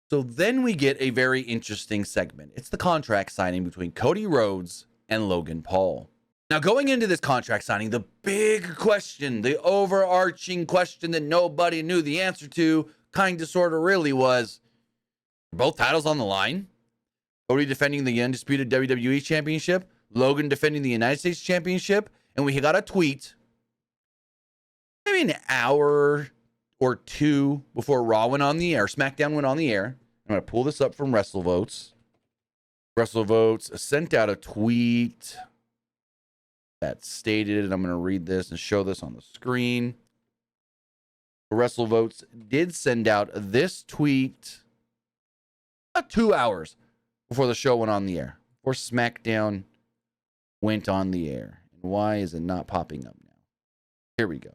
So then we get a very interesting segment. It's the contract signing between Cody Rhodes and Logan Paul. Now, going into this contract signing, the big question, the overarching question that nobody knew the answer to, kind of, sort of, really was, both titles on the line? Cody defending the undisputed WWE Championship, Logan defending the United States Championship, and we got a tweet maybe an hour or two before Raw went on the air, SmackDown went on the air. I'm going to pull this up from WrestleVotes. WrestleVotes sent out a tweet that stated, and I'm going to read this and show this on the screen. WrestleVotes did send out this tweet about 2 hours before the show went on the air, before SmackDown went on the air. And why is it not popping up now? Here we go.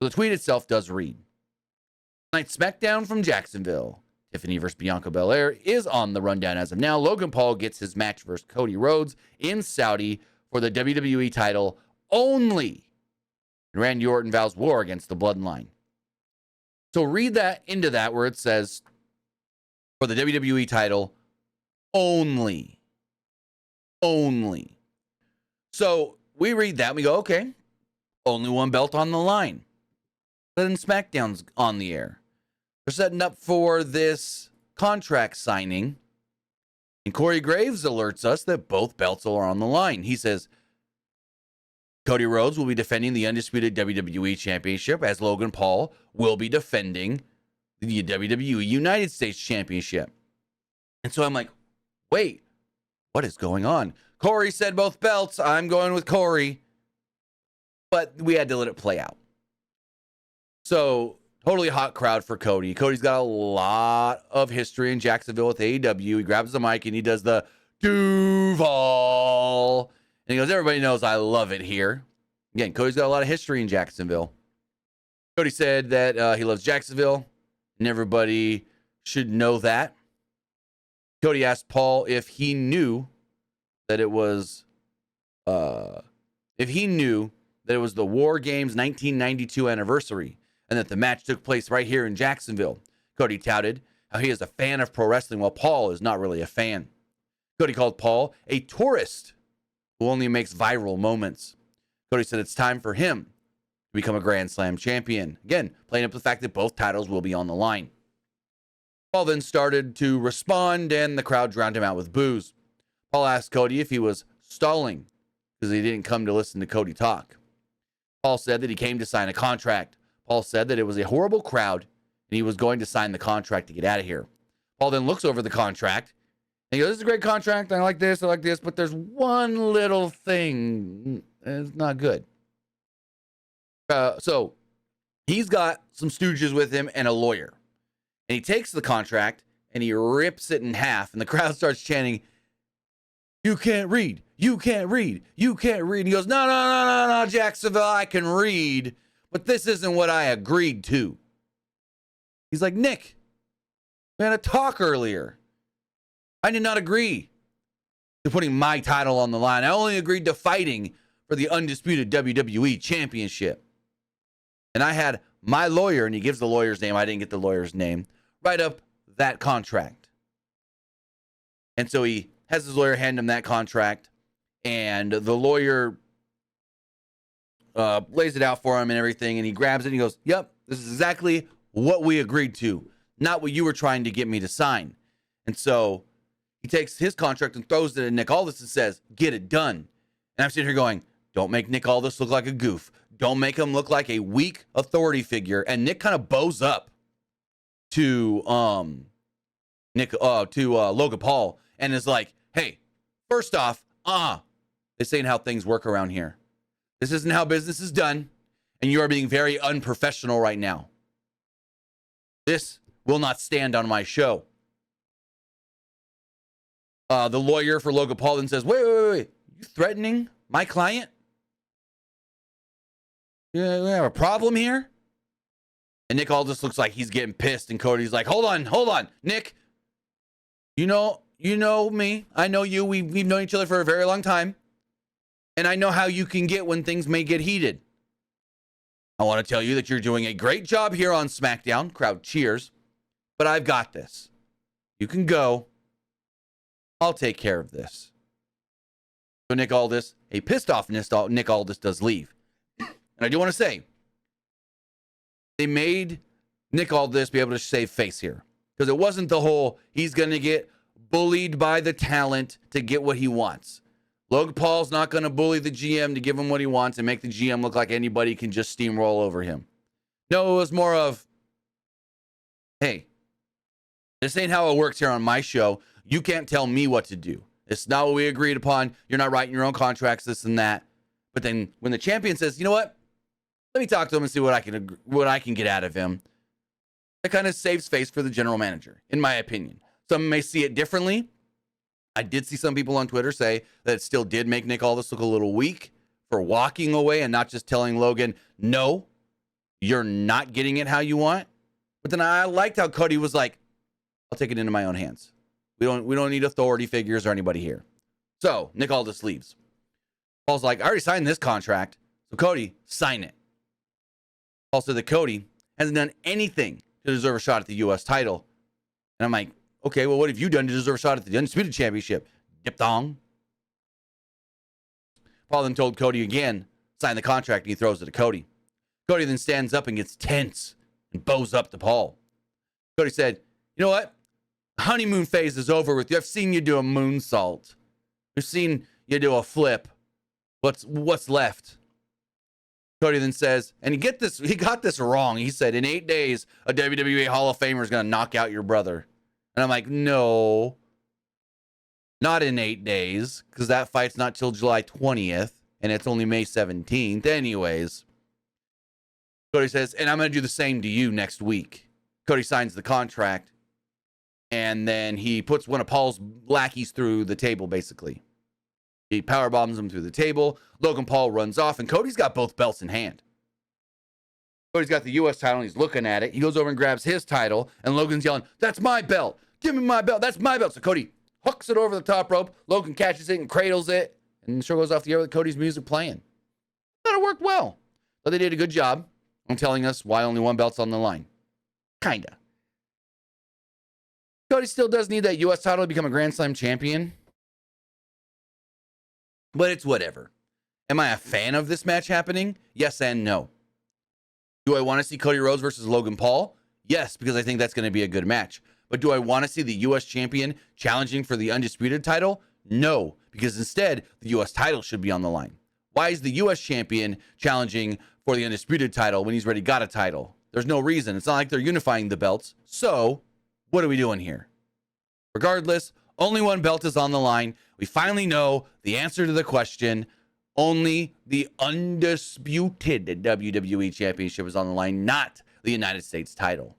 So the tweet itself does read, "Tonight, SmackDown from Jacksonville. Tiffany versus Bianca Belair is on the rundown as of now. Logan Paul gets his match versus Cody Rhodes in Saudi for the WWE title only. And Randy Orton vows war against the Bloodline." So read that into that where it says for the WWE title only. Only. So we read that and we go, okay, only one belt on the line. But then SmackDown's on the air. They're setting up for this contract signing. And Corey Graves alerts us that both belts are on the line. He says, Cody Rhodes will be defending the undisputed WWE Championship, as Logan Paul will be defending the WWE United States Championship. And so I'm like, wait, what is going on? Corey said both belts. I'm going with Corey. But we had to let it play out. So, totally hot crowd for Cody. Cody's got a lot of history in Jacksonville with AEW. He grabs the mic and he does the Duval. And he goes, everybody knows I love it here. Again, Cody's got a lot of history in Jacksonville. Cody said that he loves Jacksonville, and everybody should know that. Cody asked Paul if he knew that it was, the War Games 1992 anniversary, and that the match took place right here in Jacksonville. Cody touted how he is a fan of pro wrestling, while Paul is not really a fan. Cody called Paul a tourist who only makes viral moments. Cody said it's time for him to become a Grand Slam champion. Again, playing up the fact that both titles will be on the line. Paul then started to respond, and the crowd drowned him out with boos. Paul asked Cody if he was stalling because he didn't come to listen to Cody talk. Paul said that he came to sign a contract. Paul said that it was a horrible crowd and he was going to sign the contract to get out of here. Paul then looks over the contract and he goes, this is a great contract. I like this, but there's one little thing. It's not good. So he's got some stooges with him and a lawyer. And he takes the contract and he rips it in half. And the crowd starts chanting, you can't read. You can't read. You can't read. And he goes, no, Jacksonville, I can read. But this isn't what I agreed to. He's like, Nick, we had a talk earlier. I did not agree to putting my title on the line. I only agreed to fighting for the undisputed WWE Championship. And I had my lawyer, and he gives the lawyer's name. I didn't get the lawyer's name. Write up that contract. And so he has his lawyer hand him that contract, and the lawyer lays it out for him and everything, and he grabs it and he goes, yep, this is exactly what we agreed to, not what you were trying to get me to sign. And so he takes his contract and throws it at Nick Aldis and says, get it done. And I'm sitting here going, don't make Nick Aldis look like a goof. Don't make him look like a weak authority figure. And Nick kind of bows up to Logan Paul and is like, hey, first off, this ain't how things work around here. This isn't how business is done, and you are being very unprofessional right now. This will not stand on my show. The lawyer for Logan Paul then says, wait. You threatening my client? Yeah, we have a problem here? And Nick Aldis looks like he's getting pissed, and Cody's like, hold on. Nick, you know me. I know you. We've known each other for a very long time. And I know how you can get when things may get heated. I want to tell you that you're doing a great job here on SmackDown. Crowd cheers. But I've got this. You can go. I'll take care of this. So Nick Aldis, a pissed off Nick Aldis does leave. And I do want to say, they made Nick Aldis be able to save face here. Because it wasn't the whole, he's going to get bullied by the talent to get what he wants. Logan Paul's not going to bully the GM to give him what he wants and make the GM look like anybody can just steamroll over him. No, it was more of, hey, this ain't how it works here on my show. You can't tell me what to do. It's not what we agreed upon. You're not writing your own contracts, this and that. But then when the champion says, you know what? Let me talk to him and see what I can get out of him. That kind of saves face for the general manager, in my opinion. Some may see it differently. I did see some people on Twitter say that it still did make Nick Aldis look a little weak for walking away and not just telling Logan, no, you're not getting it how you want. But then I liked how Cody was like, I'll take it into my own hands. We don't need authority figures or anybody here. So Nick Aldis leaves. Paul's like, I already signed this contract. So Cody, sign it. Paul said that Cody hasn't done anything to deserve a shot at the U.S. title. And I'm like, okay, well, what have you done to deserve a shot at the Undisputed Championship? Dip-dong. Paul then told Cody again, sign the contract, and he throws it to Cody. Cody then stands up and gets tense and bows up to Paul. Cody said, you know what? The honeymoon phase is over with you. I've seen you do a moonsault. I've seen you do a flip. What's left? Cody then says, and he got this wrong. He said, in 8 days, a WWE Hall of Famer is going to knock out your brother. And I'm like, no, not in 8 days, because that fight's not till July 20th, and it's only May 17th. Anyways, Cody says, and I'm going to do the same to you next week. Cody signs the contract, and then he puts one of Paul's lackeys through the table, basically. He power bombs him through the table. Logan Paul runs off, and Cody's got both belts in hand. Cody's got the U.S. title, and he's looking at it. He goes over and grabs his title, and Logan's yelling, that's my belt. Give me my belt. That's my belt. So Cody hooks it over the top rope. Logan catches it and cradles it, and the show goes off the air with Cody's music playing. Thought it worked well. But they did a good job on telling us why only one belt's on the line. Kinda. Cody still does need that U.S. title to become a Grand Slam champion. But it's whatever. Am I a fan of this match happening? Yes and no. Do I want to see Cody Rhodes versus Logan Paul? Yes, because I think that's going to be a good match. But do I want to see the U.S. champion challenging for the Undisputed title? No, because instead, the U.S. title should be on the line. Why is the U.S. champion challenging for the Undisputed title when he's already got a title? There's no reason. It's not like they're unifying the belts. So, what are we doing here? Regardless, only one belt is on the line. We finally know the answer to the question. Only the undisputed WWE Championship is on the line, not the United States title.